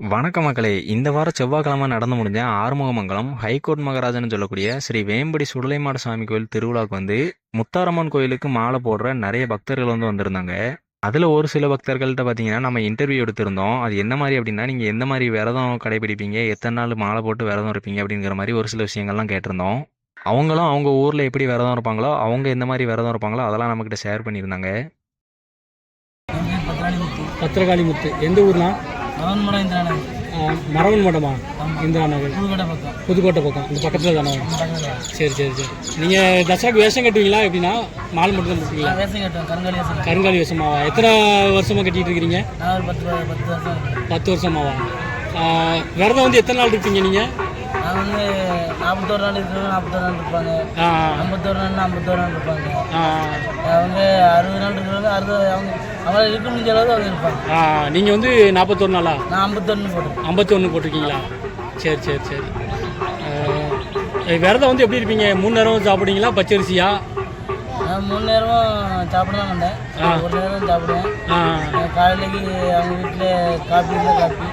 வணக்க மக்களே! இந்த வாரம் செவ்வாய்க்கிழமை நடந்து முடிஞ்ச ஆறுமுகமங்கலம் ஹைகோர்ட் மகாராஜன்னு சொல்லக்கூடிய ஸ்ரீ வேம்படி சுடலைமாட சாமி கோயில் திருவிழாவுக்கு முத்தாரம்மன் கோயிலுக்கு மாலை போடுற நிறைய பக்தர்கள் வந்திருந்தாங்க. அதில் ஒரு சில பக்தர்கள்ட்ட பார்த்தீங்கன்னா நம்ம இன்டர்வியூ எடுத்திருந்தோம். அது என்ன மாதிரி அப்படின்னா, நீங்கள் எந்த மாதிரி விரதம் கடைபிடிப்பீங்க, எத்தனை நாள் மாலை போட்டு விரதம் இருப்பீங்க அப்படிங்கிற மாதிரி ஒரு சில விஷயங்கள்லாம் கேட்டிருந்தோம். அவங்களும் அவங்க ஊரில் எப்படி விரதம் இருப்பாங்களோ, அவங்க எந்த மாதிரி விரதம் இருப்பாங்களோ அதெல்லாம் நம்மக்கிட்ட ஷேர் பண்ணியிருந்தாங்க. பத்திரகாளி முத்து எந்த ஊர்லாம்? மரவன் மடமா? இந்திரா நகர் புதுக்கோட்டை பக்கம் இந்த பக்கத்தில் தானே? சரி சரி சரி. நீங்கள் தசராக்கு வேஷம் கட்டுவீங்களா? எப்படின்னா மால் மட்டும் தான் போட்டுவீங்களா? கருங்காலி வேஷமாவா? எத்தனை வருஷமாக கட்டிகிட்டு இருக்கிறீங்க? 10 வருஷமாவா? விரதம் எத்தனை நாள் இருப்பீங்க நீங்கள்? 41 நாள் இருக்கிறவங்க 41 நாள் இருப்பாங்க, 51 நாள்னா 51 நாள் இருப்பாங்க, அவங்க 60 நாள் இருக்கிறவங்க 60 அவங்க இருக்க முடிஞ்ச அளவுக்கு அவங்க இருப்பாங்க. நீங்கள் 41 நாளா? நான் 51 போட்டேன். 51 போட்டிருக்கீங்களா? சரி சரி சரி. விரதம் எப்படி இருப்பீங்க? 3 நேரம் சாப்பிடுவீங்களா? பச்சரிசியா? நான் 3 நேரமும் சாப்பிட தான் வந்தேன். ஒரு நேரம் சாப்பிடுவேன். காலையிலேக்கு அவங்க வீட்டில் காப்பி இருந்தால் காப்பி,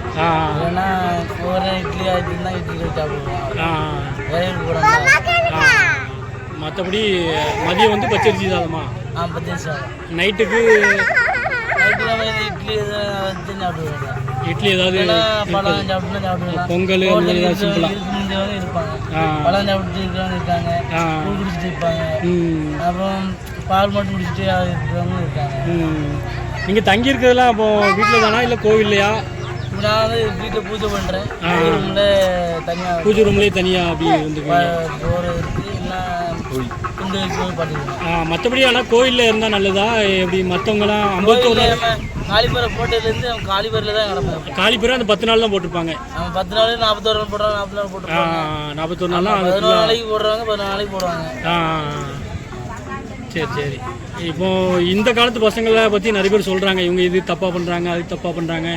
இல்லைன்னா ஒரு இட்லி ஆகிட்டுருந்தா இட்லி சாப்பிடுவேன். வேலைக்கு போகிறாங்க. மற்றபடி மதியம் பச்சரிசி சாதமா? பச்சரிசி சாதம். நைட்டுக்கு நம்ம இட்லி வச்சு சாப்பிடுவேன். இட்லி ஏதாவது பழம் சாப்பிட்டுனா சாப்பிடுவேன். பொங்கல் இருப்பாங்க, பழம் சாப்பிட்டு இருக்கிறவங்க இருக்காங்க, பூ குடிச்சிட்டு இருப்பாங்க, அப்புறம் பால் மட்டும் குடிச்சிட்டு இருக்கிறவங்க இருக்காங்க. நீங்கள் தங்கி இருக்கிறதுலாம் இப்போ வீட்டில் தானா இல்லை கோவில்லையா? நான் வீட்டில் பூஜை பண்ணுறேன். ரூமில் தனியாக பூஜை ரூம்லேயே தனியாக அப்படி போகிற இருக்குது. இல்லை குண்டு வச்சு பார்த்துக்கலாம். மற்றபடி ஆனால் கோயிலில் இருந்தால் நல்லதா? எப்படி மற்றவங்களாம் 51 காலிப்பறை போட்டதுலேருந்து அவங்க காலிப்பறையில் தான் கிடப்பாங்க. காலிப்பறை அந்த 10 நாள் தான் போட்டிருப்பாங்க. அவன் 10 நாள் 41 நாள் போடுறாங்க, 40 நாள் போட்டுருப்பாங்க. 41 நாள்லாம் 14 நாளைக்கு போடுறாங்க, 14 நாளைக்கு போடுவாங்க. சரி சரி. இப்போ இந்த காலத்து பசங்களை பற்றி நிறைய பேர் சொல்கிறாங்க, இவங்க இது தப்பாக பண்ணுறாங்க, அது தப்பாக பண்ணுறாங்க,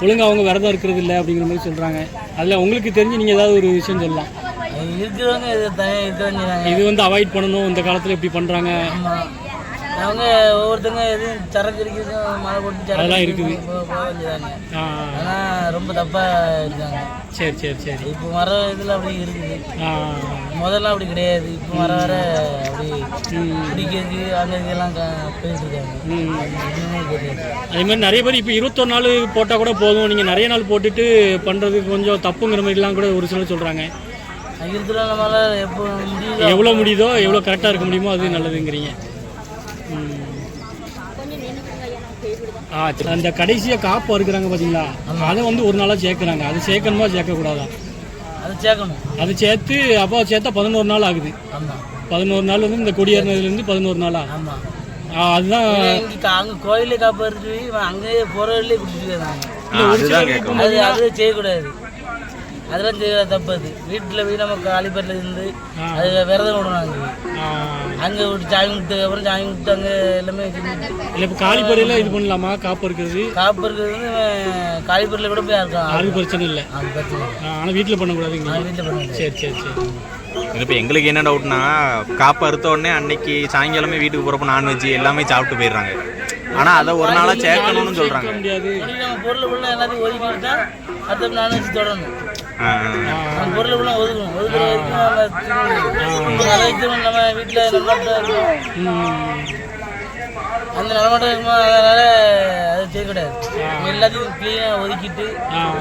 ஒழுங்காக அவங்க விரதம் இருக்கிறது இல்லை அப்படிங்கிற மாதிரி சொல்கிறாங்க. அதில் உங்களுக்கு தெரிஞ்சு நீங்கள் ஏதாவது ஒரு விஷயம் சொல்லலாம். இருக்கிறவங்க இது அவாய்ட் பண்ணணும், இந்த காலத்தில் எப்படி பண்ணுறாங்க. அவங்க ஒவ்வொருத்தங்க எதுவும் சரக்கு இருக்குது, மழை போட்டு அதெல்லாம் இருக்குது. ஆனால் ரொம்ப தப்பாக இருக்காங்க. சரி சரி சரி. இப்போ வர இதில் அப்படி இருக்குது. முதல்ல அப்படி கிடையாது. இப்போ வர வர அப்படி பிடிக்கிறது அந்த இதெல்லாம் போயிட்டு இருக்காங்க. அதே மாதிரி நிறைய பேர் இப்போ 21 நாள் போட்டால் கூட போதும், நீங்கள் நிறைய நாள் போட்டுட்டு பண்ணுறது கொஞ்சம் தப்புங்கிற மாதிரிலாம் கூட ஒரு சிலர் சொல்கிறாங்க. 20 நாள் நம்மளால் எவ்வளோ முடியுதோ எவ்வளோ கரெக்டாக இருக்க முடியுமோ அது நல்லதுங்கிறீங்க. அந்த கடைசியாக காப்பு அறுக்கிறாங்க பார்த்தீங்களா, அதை ஒரு நாளாக சேர்க்குறாங்க. அது சேர்க்கணுமா சேர்க்கக்கூடாதா? அது சேர்க்கணும். அது சேர்த்து அப்போ சேர்த்தா 11 நாள் ஆகுது. 11 நாள் இந்த கொடியேறினதுலேருந்து 11 நாளா? ஆமாம். அதுதான் அங்கே கோயிலே காப்பு அறுத்து அங்கேயே போகிறவர்களே குடிச்சிட்டு அது செய்யக்கூடாது. அதெல்லாம் செய்ய தப்பு. அது வீட்டில் போய் நம்ம காலிப்பறையில் இருந்து அது விரதம் விடணும். அங்கே விட்டு சாமி கும்பிட்டு அப்புறம் சாமி கும்பிட்டு அங்கே எல்லாமே இல்லை. இப்போ காலிப்பறையில் இது பண்ணலாமா? காப்பு இருக்கிறது காலிப்பறையில் கூட போய் இருக்கலாம். அது பிரச்சனை இல்லை. ஆனால் வீட்டில் பண்ணக்கூடாதுங்க. வீட்டில் பண்ண. சரி சரி சரி. இப்போ எங்களுக்கு என்ன டவுட்னா, காப்பு அறுத்த உடனே அன்னைக்கு சாயங்காலமே வீட்டுக்கு போகிறப்ப நான்வெஜ் எல்லாமே சாப்பிட்டு போயிடுறாங்க. ஆனால் அதை ஒரு நாளாக சேர்க்கணும்னு சொல்கிறாங்க. முடியாது. நம்ம பொருள் ஃபுல்லாக எல்லாத்தையும் ஒதுக்கிட்டு தான் அடுத்த நான்வெஜ் தொடரணும். பொருள் ஃபுல்லாக ஒதுக்கணும். நம்ம வீட்டில் அந்த நிலமட்டம் இருக்கும்போது அதனால் அதை செய்யக்கூடாது. எல்லாத்தையும் க்ளீனாக ஒதுக்கிட்டு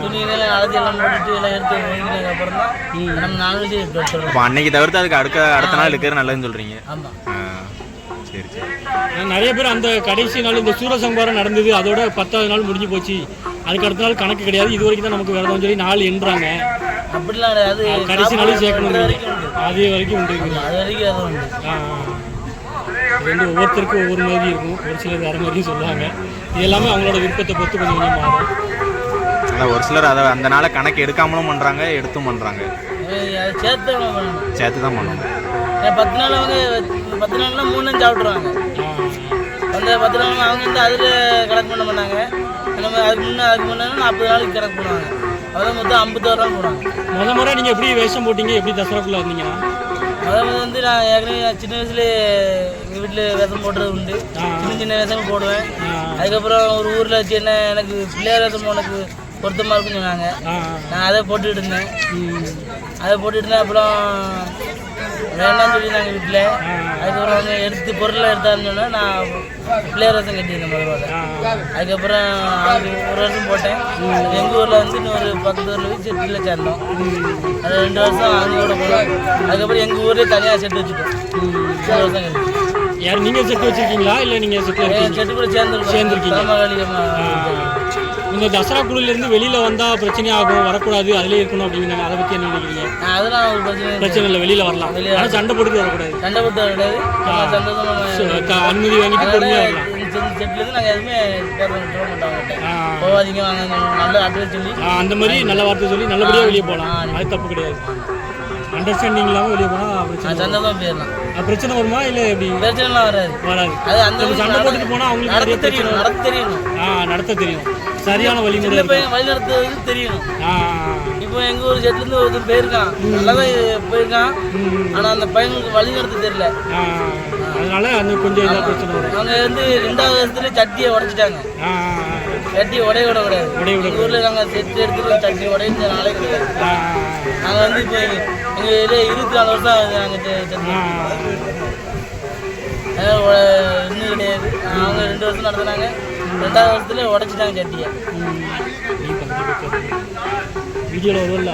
துணியெல்லாம் அழைச்சி எல்லாம் போட்டுட்டு எல்லாம் எடுத்து ஒதுக்கினதுக்கு அப்புறம் தான் நம்ம நான்வெஜ் சொல்கிறோம். இப்போ அன்னைக்கு தவிர்த்து அதுக்கு அடுத்த நாள் இருக்கிறது நல்லதுன்னு சொல்கிறீங்க. ஆமாம். சரி சரி. நிறைய பேர் அந்த கடைசி நாள் இந்த சூரசம்பாரம் நடந்தது, அதோட 10வது நாள் முடிஞ்சு போச்சு, அதுக்கு அடுத்த நாள் கணக்கு கிடையாது, இது வரைக்கும் தான் நமக்கு விரதம் சொல்லி நாள் எண்ணுறாங்க. அப்படிலாம் கிடையாது. கடைசி நாளும் சேர்க்கணும். அது வரைக்கும் உண்டு. அது வரைக்கும் அது உண்டு. இது ஒவ்வொருத்தருக்கும் ஒவ்வொரு மாதிரி இருக்கும். ஒரு சிலர் வேறு மாதிரியும் சொல்லுவாங்க. இது எல்லாமே அவங்களோட விருப்பத்தை பொறுத்து கொஞ்சம் கொஞ்சம் மாறும். அதான் ஒரு சிலர் அதை அந்த நாளை கணக்கு எடுக்காமலும் பண்ணுறாங்க, எடுத்தும் பண்ணுறாங்க. சேர்த்து தான் பண்ணணும். 10 நாள் அவங்க 10 நாள்னா 3 நாள் சாப்பிட்ருவாங்க. அந்த 10 நாள் அவங்க அதில் கணக்கு பண்ண மாட்டாங்க. நம்ம அதுக்கு முன்னே 40 நாளைக்கு கணக்கு பண்ணுவாங்க. அதான் மொத்தம் 51 நாள் போடுவாங்க. முறை நீங்கள் எப்படி வேஷம் போட்டீங்க? எப்படி தசராக்குள்ளே வந்தீங்கன்னா? முதல்ல நான் ஏற்கனவே சின்ன வயசுலேயே எங்கள் வீட்டில் வேஷம் போடுறது உண்டு. சின்ன சின்ன வேஷம் போடுவேன். அதுக்கப்புறம் ஒரு ஊரில் வச்சு என்ன எனக்கு பிள்ளையார் வேஷம் எனக்கு பொருத்தமாக இருக்குன்னு சொன்னாங்க. ஆ நான் அதை போட்டுக்கிட்டு இருந்தேன். அப்புறம் வேணாம்னு சொல்லி நாங்கள் வீட்டில் அதுக்கப்புறம் அவங்க எடுத்து பொருளெலாம் எடுத்தான்னு சொன்னால் நான் பிள்ளையார் வேஷம் கட்டியிருந்தேன் முதல்ல. அதுக்கப்புறம் அது 1 வருஷம் போட்டேன். எங்கள் ஊரில் வந்து இன்னொரு 10 ஊரில் போய் செட்டில் சேர்ந்தோம். அது 2 வருஷம் அவங்களோட போனோம். அதுக்கப்புறம் எங்கள் ஊர்லேயே தனியாக செட்டு வச்சுட்டோம். 2 வருஷம் கழிச்சு. யார் நீங்கள் செட்டு வச்சுருக்கீங்களா இல்லை நீங்கள் செட்டில் செட்டு கூட சேர்ந்துருக்கீங்க. இந்த தசரா குழுலேருந்து வெளியில் வந்தால் பிரச்சனை ஆகும், வரக்கூடாது, அதிலே இருக்கணும் அப்படிங்கிறாங்க. அதை பற்றி என்ன நினைக்கிறீங்க? அதெல்லாம் ஒரு பிரச்சனை இல்லை, வெளியில் வரலாம், ஆனால் சண்டை போட்டுட்டு வரக்கூடாது. அனுமதி வாங்கிட்டு பொறுமையாக வரலாம். செட்டிலேருந்து நாங்கள் எதுவுமே போகாதீங்க வாங்க நல்ல அட்வைஸ் சொல்லி அந்த மாதிரி நல்ல வார்த்தை சொல்லி நல்லபடியாக வெளியே போகலாம். அது தப்பு கிடையாது. அண்டர்ஸ்டாண்டிங் இல்லாமல் வெளியே போனால் சந்தோஷமாக போயிடலாம். பிரச்சனை வருமா இல்லை எப்படி? பிரச்சனைலாம் வராது. அது அந்த சண்டை போட்டுட்டு போனால் அவங்களுக்கு நடத்த தெரியணும். நடத்த தெரியும். சரியான வழிமுறை வழிநடத்துறது தெரியணும். இப்போ எங்கள் ஊர் செட்லேருந்து ஒருத்தர் போயிருக்கான், நல்லா தான் போயிருக்கான். ஆனால் அந்த பையனுக்கு வழிநடத்த தெரியல. அதனால அந்த கொஞ்சம் பிரச்சனை வரும். அவங்க வந்து 2வது வருஷத்துல சட்டியை உடைச்சிட்டாங்க. சட்டி உடைய விடக்கூடாது. எங்கள் ஊரில் நாங்கள் செட்டு எடுத்துட்டு சட்டி உடைஞ்ச நாளே கிடையாது. நாங்கள் வந்து இப்போ எங்கள் இதில் 24 வருஷம் ஆகுது நாங்கள் இன்னும் கிடையாது. அவங்க 2 வருஷம் நடத்துனாங்க. 2வது வருஷத்துல உடைச்சிட்டாங்க சட்டியை. வீடியோவில் வரும்ல.